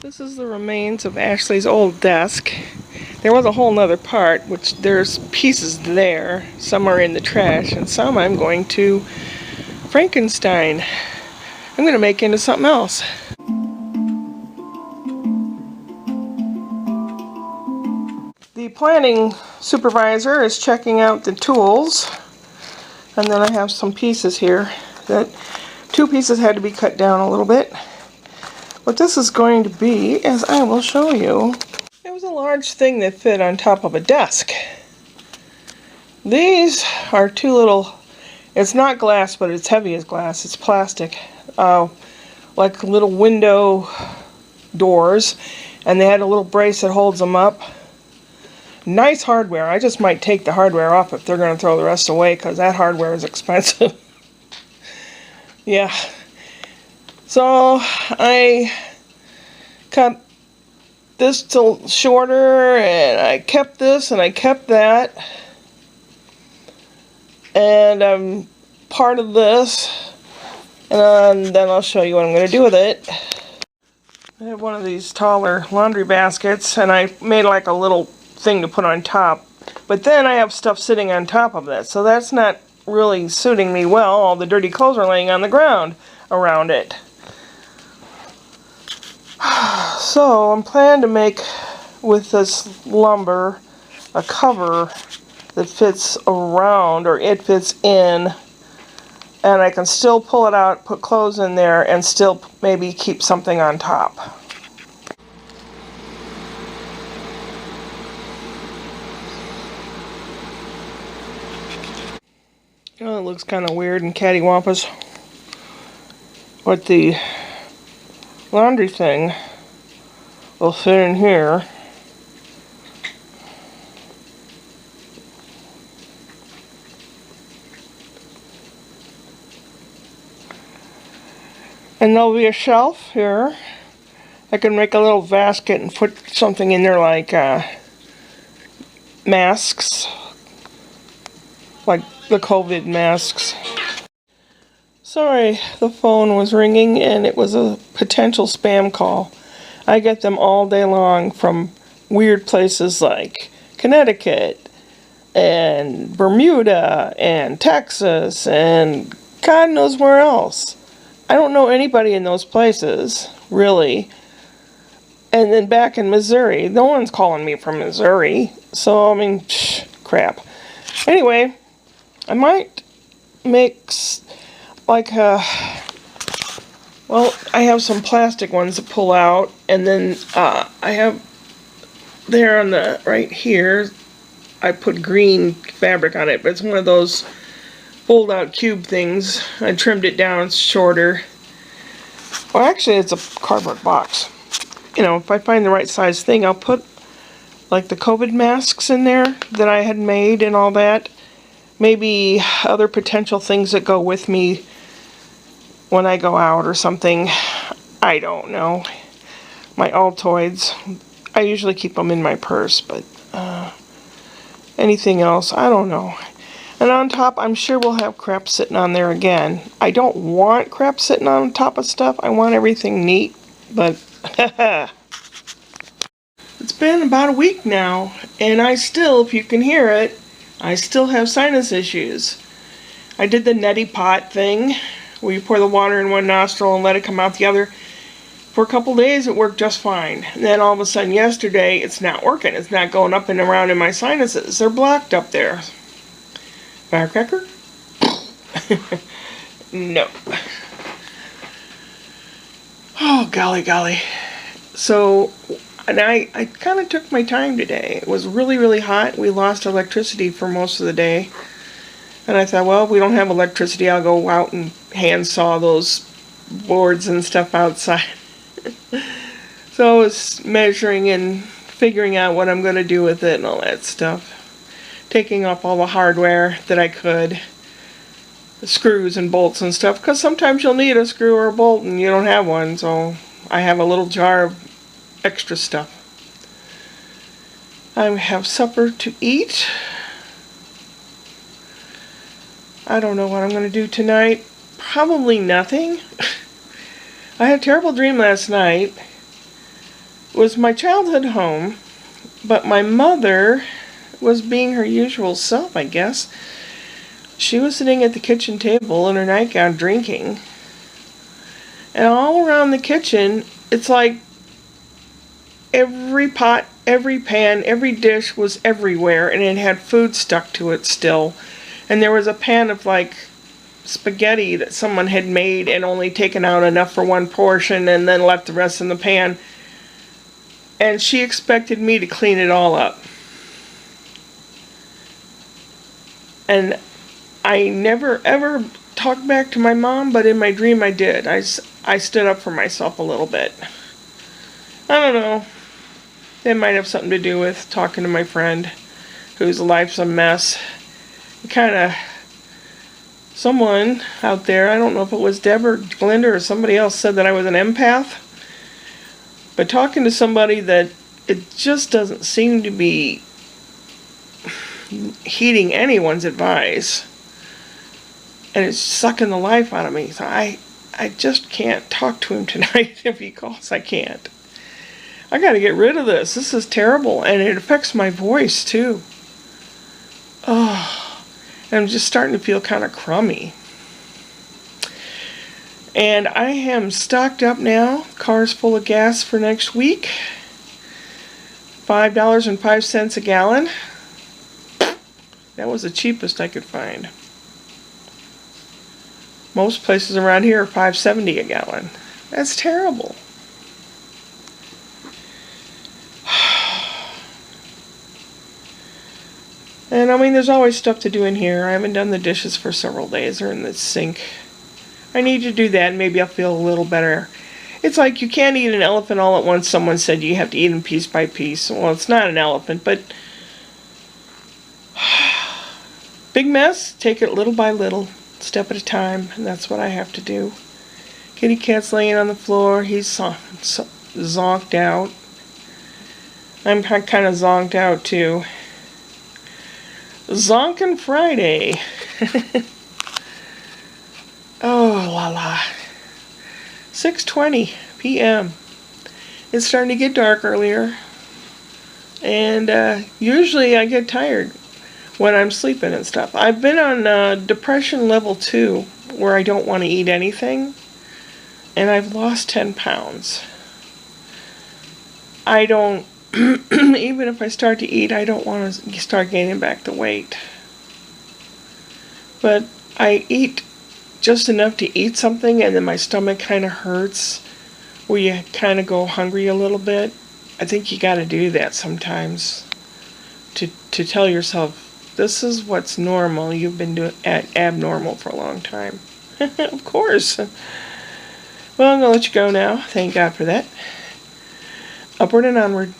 This is the remains of Ashley's old desk. There was a whole nother part, which there's pieces there. Some are in the trash, and some I'm going to Frankenstein. I'm going to make into something else. The planning supervisor is checking out the tools, and then I have some pieces here. That two pieces had to be cut down a little bit. What this is going to be, as I will show you, it was a large thing that fit on top of a desk. These are two little, it's not glass, but it's heavy as glass, it's plastic, like little window doors, and they had a little brace that holds them up. Nice hardware. I just might take the hardware off if they're going to throw the rest away, because that hardware is expensive. Yeah. So I cut this till shorter, and I kept this and I kept that, and part of this, and then I'll show you what I'm going to do with it. I have one of these taller laundry baskets, and I made like a little thing to put on top, but then I have stuff sitting on top of that, so that's not really suiting me well. All the dirty clothes are laying on the ground around it. So I'm planning to make with this lumber a cover that fits around, or it fits in, and I can still pull it out, put clothes in there, and still maybe keep something on top. You know, it looks kind of weird and cattywampus, but the laundry thing will fit in here. And there'll be a shelf here. I can make a little basket and put something in there like masks, like the COVID masks. Sorry, the phone was ringing and it was a potential spam call. I get them all day long from weird places like Connecticut and Bermuda and Texas and God knows where else. I don't know anybody in those places, really. And then back in Missouri, no one's calling me from Missouri. So, I mean, crap. Anyway, I might make like well, I have some plastic ones to pull out, and then I have there on the right here, I put green fabric on it, but it's one of those fold out cube things. I trimmed it down shorter. Well, actually it's a cardboard box. You know, if I find the right size thing, I'll put like the COVID masks in there that I had made and all that. Maybe other potential things that go with me when I go out or something. I don't know. My Altoids. I usually keep them in my purse, but anything else, I don't know. And on top, I'm sure we'll have crap sitting on there again. I don't want crap sitting on top of stuff. I want everything neat, but it's been about a week now, and I still, if you can hear it, I still have sinus issues. I did the neti pot thing, where you pour the water in one nostril and let it come out the other. For a couple days it worked just fine. And then all of a sudden yesterday it's not working. It's not going up and around in my sinuses. They're blocked up there. Firecracker? No. Oh, golly, golly. So, and I kind of took my time today. It was really, really hot. We lost electricity for most of the day. And I thought, well, if we don't have electricity, I'll go out and hand saw those boards and stuff outside. So I was measuring and figuring out what I'm going to do with it and all that stuff. Taking off all the hardware that I could. The screws and bolts and stuff. Because sometimes you'll need a screw or a bolt and you don't have one. So I have a little jar of extra stuff. I have supper to eat. I don't know what I'm going to do tonight. Probably nothing. I had a terrible dream last night. was my childhood home, but my mother was being her usual self, I guess. She was sitting at the kitchen table in her nightgown drinking. And all around the kitchen, it's like every pot, every pan, every dish was everywhere, and it had food stuck to it still. And there was a pan of like spaghetti that someone had made and only taken out enough for one portion and then left the rest in the pan. And she expected me to clean it all up. And I never ever talked back to my mom, but in my dream I did. I stood up for myself a little bit. I don't know. It might have something to do with talking to my friend whose life's a mess. Someone out there, I don't know if it was Deb or Glinda or somebody else, said that I was an empath. But talking to somebody that it just doesn't seem to be heeding anyone's advice, and it's sucking the life out of me. So I just can't talk to him tonight. If he calls, I can't. I gotta get rid of this. This is terrible, and it affects my voice too. Oh, I'm just starting to feel kind of crummy. And I am stocked up now. Car's full of gas for next week. $5.05 a gallon. That was the cheapest I could find. Most places around here are $5.70 a gallon. That's terrible. And I mean, there's always stuff to do in here. I haven't done the dishes for several days. They're in the sink. I need to do that, and maybe I'll feel a little better. It's like you can't eat an elephant all at once. Someone said you have to eat them piece by piece. Well, it's not an elephant, but big mess, take it little by little, step at a time, and that's what I have to do. Kitty cat's laying on the floor. He's zonked out. I'm kind of zonked out too. Zonkin Friday. Oh, la la. 6:20 p.m. It's starting to get dark earlier. And usually I get tired when I'm sleeping and stuff. I've been on depression level 2, where I don't want to eat anything. And I've lost 10 pounds. I don't, even if I start to eat, I don't want to start gaining back the weight. But I eat just enough to eat something, and then my stomach kind of hurts, where you kind of go hungry a little bit. I think you got to do that sometimes to tell yourself, this is what's normal. You've been doing abnormal for a long time. Of course. Well, I'm going to let you go now. Thank God for that. Upward and onward.